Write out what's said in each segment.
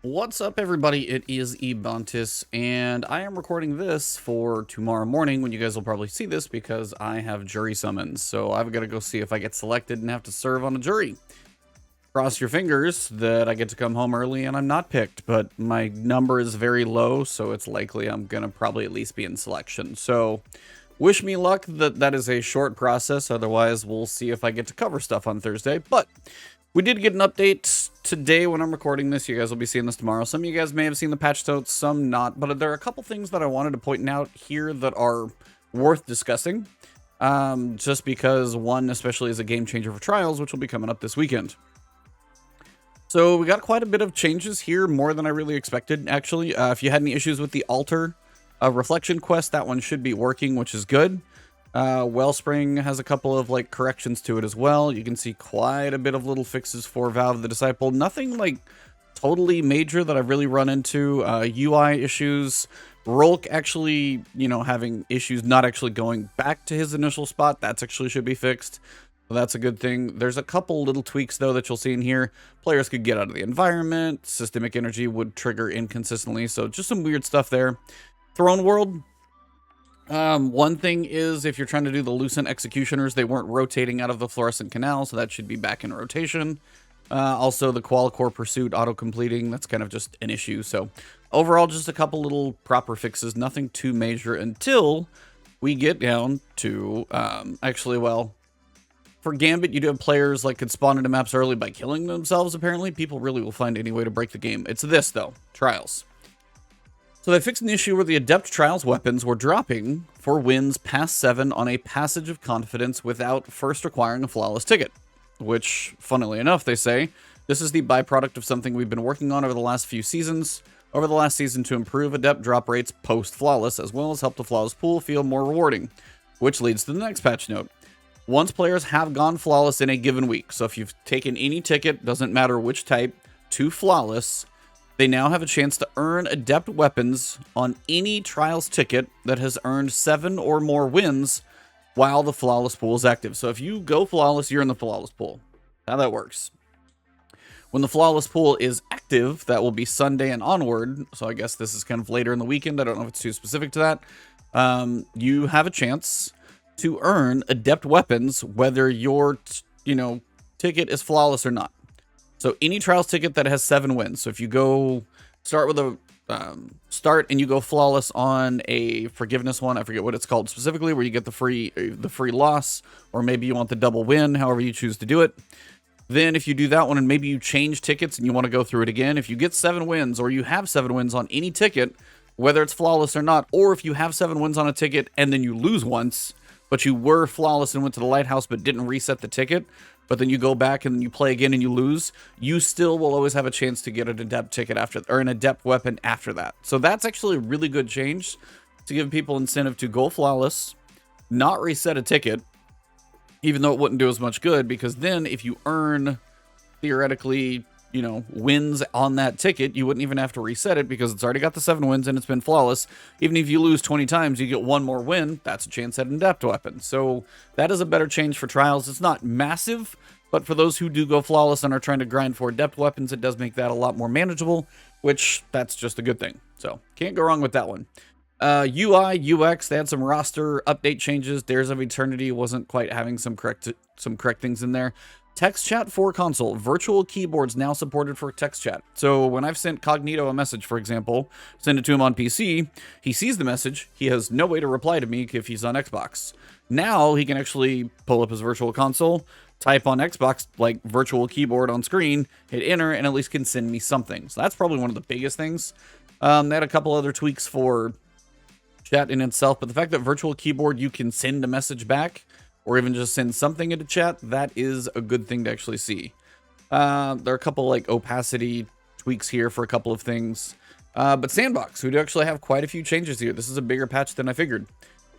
What's up, everybody? It is Ebontis, and I am recording this for tomorrow morning when you guys will probably see this because I have jury summons. So I've got to go see if I get selected and have to serve on a jury. Cross your fingers that I get to come home early and I'm not picked, but my number is very low, so it's likely I'm going to probably at least be in selection. So wish me luck. That is a short process. Otherwise, we'll see if I get to cover stuff on Thursday. But we did get an update today when I'm recording this. You guys will be seeing this tomorrow. Some of you guys may have seen the patch notes, some not. But there are a couple things that I wanted to point out here that are worth discussing. Just because one especially is a game changer for Trials, which will be coming up this weekend. So we got quite a bit of changes here, more than I really expected, actually. If you had any issues with the Altar Reflection quest, that one should be working, which is good. Wellspring has a couple of corrections to it as well. You can see quite a bit of little fixes for Valve the Disciple. Nothing totally major that I've really run into. UI issues. Rolk actually, having issues not actually going back to his initial spot. That's actually should be fixed. So that's a good thing. There's a couple little tweaks though that you'll see in here. Players could get out of the environment. Systemic energy would trigger inconsistently. So just some weird stuff there. Throne World. One thing is if you're trying to do the Lucent Executioners, they weren't rotating out of the Fluorescent Canal, so that should be back in rotation. Also, the Qualicore Pursuit auto-completing, that's kind of just an issue. So overall, just a couple little proper fixes, nothing too major until we get down to, for Gambit, you do have players could spawn into maps early by killing themselves, apparently. People really will find any way to break the game. It's this, though, Trials. So they fixed an issue where the Adept Trials weapons were dropping for wins past 7 on a Passage of Confidence without first requiring a flawless ticket. Which, funnily enough, they say, this is the byproduct of something we've been working on over the last few seasons. Over the last season to improve Adept drop rates post-flawless, as well as help the flawless pool feel more rewarding. Which leads to the next patch note. Once players have gone flawless in a given week, so if you've taken any ticket, doesn't matter which type, to flawless, they now have a chance to earn Adept weapons on any Trials ticket that has earned 7 or more wins while the Flawless pool is active. So if you go Flawless, you're in the Flawless pool. How that works. When the Flawless pool is active, that will be Sunday and onward. So I guess this is kind of later in the weekend. I don't know if it's too specific to that. You have a chance to earn Adept weapons whether your, ticket is Flawless or not. So any Trials ticket that has 7 wins. So if you go start with a start and you go flawless on a Forgiveness one, I forget what it's called specifically, where you get the free loss, or maybe you want the double win, however you choose to do it. Then if you do that one and maybe you change tickets and you want to go through it again, if you get 7 wins or you have 7 wins on any ticket, whether it's flawless or not, or if you have 7 wins on a ticket and then you lose once, but you were flawless and went to the lighthouse but didn't reset the ticket, but then you go back and you play again and you lose, you still will always have a chance to get an Adept ticket after, or an Adept weapon after that. So that's actually a really good change to give people incentive to go flawless, not reset a ticket, even though it wouldn't do as much good, because then if you earn, theoretically, wins on that ticket, you wouldn't even have to reset it because it's already got the 7 wins and it's been flawless. Even if you lose 20 times, you get 1 more win. That's a chance at an Adept weapon. So that is a better change for Trials. It's not massive, but for those who do go flawless and are trying to grind for Adept weapons, it does make that a lot more manageable, which that's just a good thing. So can't go wrong with that one. UI, UX, they had some roster update changes. Dares of Eternity wasn't quite having some correct things in there. Text chat for console. Virtual keyboards now supported for text chat. So when I've sent Cognito a message, for example, send it to him on PC, he sees the message. He has no way to reply to me if he's on Xbox. Now he can actually pull up his virtual console, type on Xbox, virtual keyboard on screen, hit enter, and at least can send me something. So that's probably one of the biggest things. They had a couple other tweaks for chat in itself, but the fact that virtual keyboard, you can send a message back, or even just send something into chat, that is a good thing to actually see. There are a couple opacity tweaks here for a couple of things. But Sandbox, who do actually have quite a few changes here. This is a bigger patch than I figured.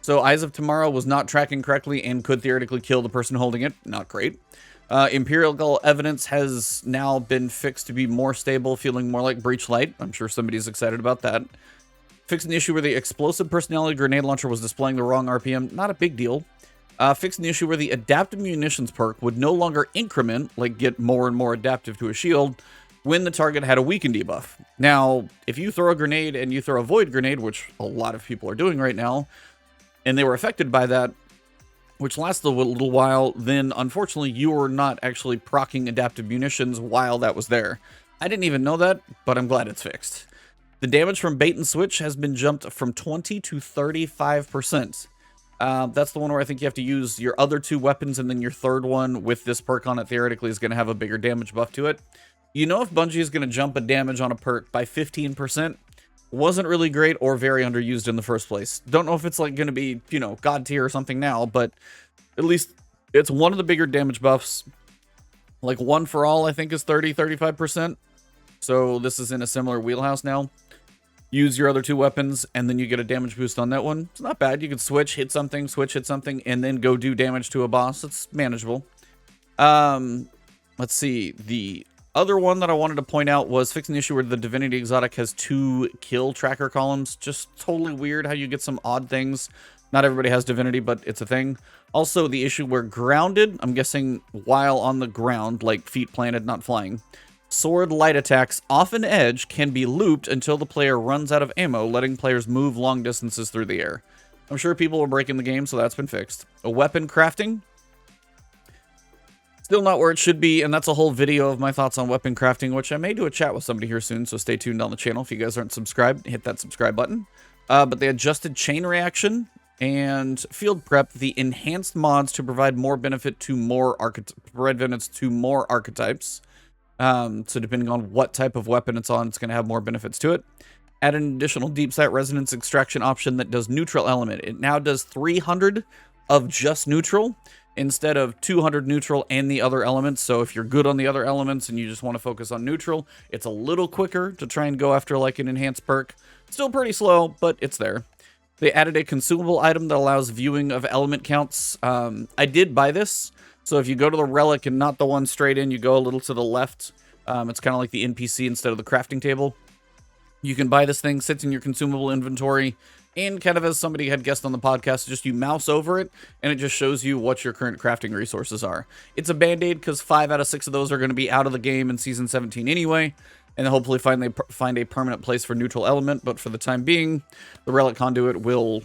So Eyes of Tomorrow was not tracking correctly and could theoretically kill the person holding it. Not great. Empirical Evidence has now been fixed to be more stable, feeling more like Breach Light. I'm sure somebody's excited about that. Fixed an issue where the Explosive Personality Grenade Launcher was displaying the wrong RPM. Not a big deal. Fixed an issue where the Adaptive Munitions perk would no longer increment, get more and more adaptive to a shield, when the target had a weaken debuff. Now, if you throw a grenade and you throw a void grenade, which a lot of people are doing right now, and they were affected by that, which lasted a little while, then unfortunately you were not actually proccing adaptive munitions while that was there. I didn't even know that, but I'm glad it's fixed. The damage from bait and switch has been jumped from 20 to 35%. That's the one where I think you have to use your other 2 weapons, and then your third one with this perk on it theoretically is going to have a bigger damage buff to it. You know, if Bungie is going to jump a damage on a perk by 15%, wasn't really great or very underused in the first place. Don't know if it's like going to be, you know, god tier or something now, but at least it's one of the bigger damage buffs. Like one for all, I think, is 30-35%. So this is in a similar wheelhouse now. Use your other 2 weapons, and then you get a damage boost on that one. It's not bad. You can switch, hit something, switch, hit something, and then go do damage to a boss. It's manageable. Let's see. The other one that I wanted to point out was fixing the issue where the Divinity Exotic has 2 kill tracker columns. Just totally weird how you get some odd things. Not everybody has Divinity, but it's a thing. Also, the issue where grounded, I'm guessing while on the ground, like feet planted, not flying, sword light attacks off an edge can be looped until the player runs out of ammo, letting players move long distances through the air. I'm sure people were breaking the game, so that's been fixed. A weapon crafting. Still not where it should be, and that's a whole video of my thoughts on weapon crafting, which I may do a chat with somebody here soon, so stay tuned on the channel. If you guys aren't subscribed, hit that subscribe button. But they adjusted chain reaction and field prep, the enhanced mods to provide more benefit to more archetypes. So depending on what type of weapon it's on, it's going to have more benefits to it. Add an additional deep sight resonance extraction option that does neutral element. It now does 300 of just neutral instead of 200 neutral and the other elements. So if you're good on the other elements and you just want to focus on neutral, it's a little quicker to try and go after like an enhanced perk. Still pretty slow, but it's there. They added a consumable item that allows viewing of element counts. I did buy this. So if you go to the relic and not the one straight in, you go a little to the left. It's kind of like the NPC instead of the crafting table. You can buy this thing, sits in your consumable inventory, and kind of as somebody had guessed on the podcast, just you mouse over it, and it just shows you what your current crafting resources are. It's a band-aid because 5 out of 6 of those are going to be out of the game in Season 17 anyway, and hopefully find a permanent place for neutral element, but for the time being, the Relic Conduit will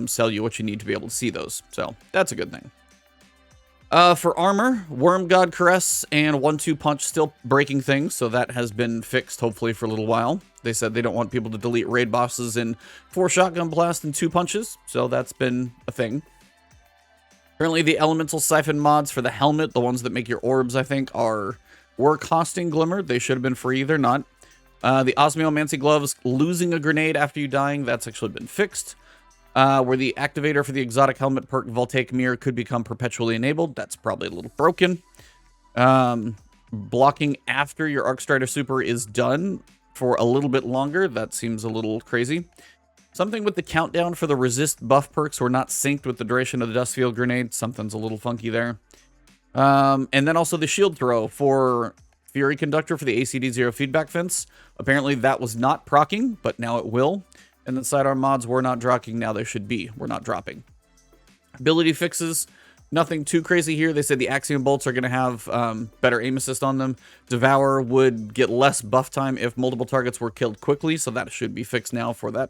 sell you what you need to be able to see those. So that's a good thing. For armor, Worm God Caress and 1-2 Punch still breaking things, so that has been fixed, hopefully, for a little while. They said they don't want people to delete raid bosses in 4 Shotgun Blast and 2 Punches, so that's been a thing. Currently, the Elemental Siphon mods for the helmet, the ones that make your orbs, I think, were costing Glimmer. They should have been free. They're not. The Osmiomancy Gloves, losing a grenade after you dying, that's actually been fixed. Where the activator for the exotic helmet perk Voltaic Mirror could become perpetually enabled. That's probably a little broken. Blocking after your Arcstrider Super is done for a little bit longer. That seems a little crazy. Something with the countdown for the resist buff perks were not synced with the duration of the Dust Field Grenade. Something's a little funky there. And then also the shield throw for Fury Conductor for the ACD0 feedback fence. Apparently that was not proccing, but now it will. And the sidearm mods were not dropping. Now they should be. We're not dropping. Ability fixes. Nothing too crazy here. They said the Axiom Bolts are going to have better aim assist on them. Devour would get less buff time if multiple targets were killed quickly. So that should be fixed now for that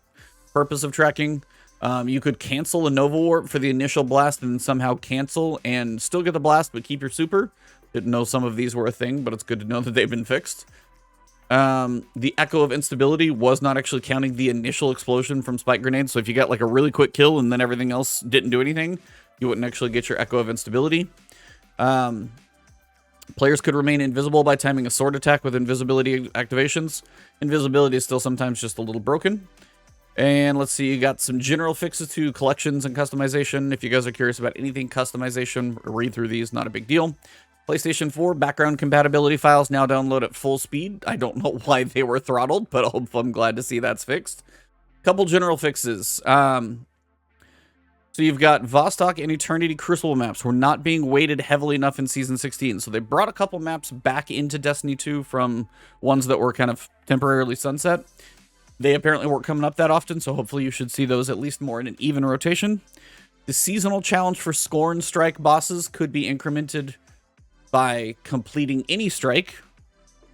purpose of tracking. You could cancel a Nova Warp for the initial blast and somehow cancel and still get the blast but keep your super. Didn't know some of these were a thing, but it's good to know that they've been fixed. The Echo of Instability was not actually counting the initial explosion from Spike Grenades, so if you got like a really quick kill and then everything else didn't do anything, you wouldn't actually get your Echo of Instability. Players could remain invisible by timing a sword attack with invisibility activations. Invisibility is still sometimes just a little broken. And let's see, you got some general fixes to collections and customization. If you guys are curious about anything customization, read through these, not a big deal. PlayStation 4 background compatibility files now download at full speed. I don't know why they were throttled, but I'm glad to see that's fixed. Couple general fixes. So you've got Vostok and Eternity Crucible maps were not being weighted heavily enough in Season 16. So they brought a couple maps back into Destiny 2 from ones that were kind of temporarily sunset. They apparently weren't coming up that often, so hopefully you should see those at least more in an even rotation. The seasonal challenge for Scorn Strike bosses could be incremented by completing any strike,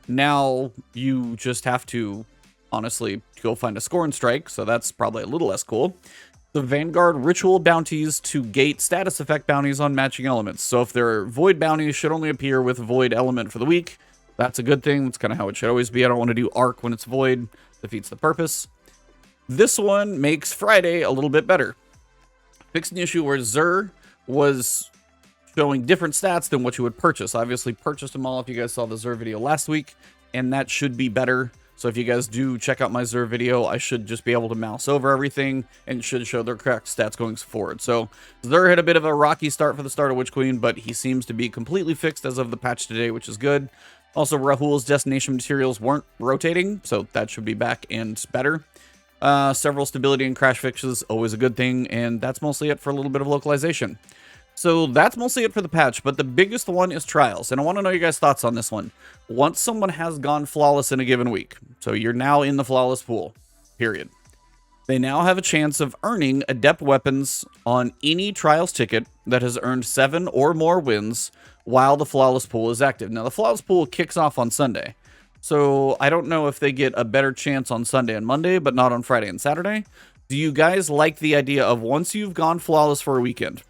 Now you just have to, honestly, go find a score and strike, so that's probably a little less cool. The Vanguard ritual bounties to gate status effect bounties on matching elements. So if their void bounties should only appear with void element for the week, that's a good thing. That's kind of how it should always be. I don't want to do arc when it's void. Defeats the purpose. This one makes Friday a little bit better. Fixed an issue where Xur was showing different stats than what you would purchase. I obviously purchased them all if you guys saw the Xur video last week, and that should be better. So if you guys do check out my Xur video, I should just be able to mouse over everything and should show their correct stats going forward. So Xur had a bit of a rocky start for the start of Witch Queen, but he seems to be completely fixed as of the patch today, which is good. Also, Rahul's destination materials weren't rotating, so that should be back and better. Several stability and crash fixes, always a good thing, and that's mostly it for a little bit of localization. So that's mostly it for the patch, but the biggest one is trials, and I want to know your guys' thoughts on this one. Once someone has gone flawless in a given week, so you're now in the flawless pool, period. They now have a chance of earning Adept weapons on any trials ticket that has earned 7 or more wins while the flawless pool is active. Now, the flawless pool kicks off on Sunday, so I don't know if they get a better chance on Sunday and Monday, but not on Friday and Saturday. Do you guys like the idea of once you've gone flawless for a weekend,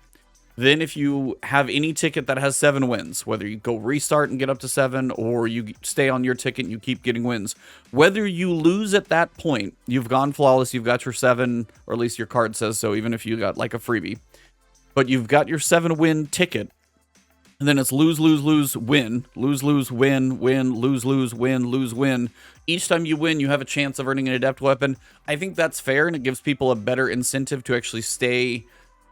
then if you have any ticket that has 7 wins, whether you go restart and get up to 7, or you stay on your ticket and you keep getting wins, whether you lose at that point, you've gone flawless, you've got your 7, or at least your card says so, even if you got like a freebie, but you've got your 7-win ticket, and then it's lose, lose, lose, win, lose, lose, win, win, lose, lose, win, lose, win. Each time you win, you have a chance of earning an Adept weapon. I think that's fair, and it gives people a better incentive to actually stay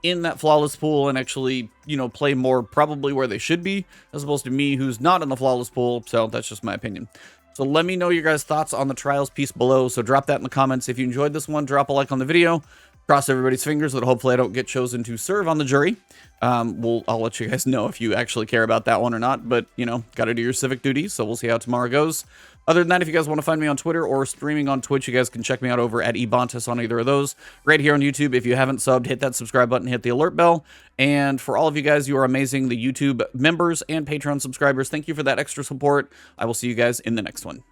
in that flawless pool and actually, you know, play more probably where they should be, as opposed to me who's not in the flawless pool. So that's just my opinion. So let me know your guys' thoughts on the trials piece below. So drop that in the comments. If you enjoyed this one, drop a like on the video. Cross everybody's fingers that hopefully I don't get chosen to serve on the jury. I'll let you guys know if you actually care about that one or not, but, you know, got to do your civic duty, so we'll see how tomorrow goes. Other than that, if you guys want to find me on Twitter or streaming on Twitch, you guys can check me out over at Ebontis on either of those. Right here on YouTube, if you haven't subbed, hit that subscribe button, hit the alert bell. And for all of you guys, you are amazing, the YouTube members and Patreon subscribers, thank you for that extra support. I will see you guys in the next one.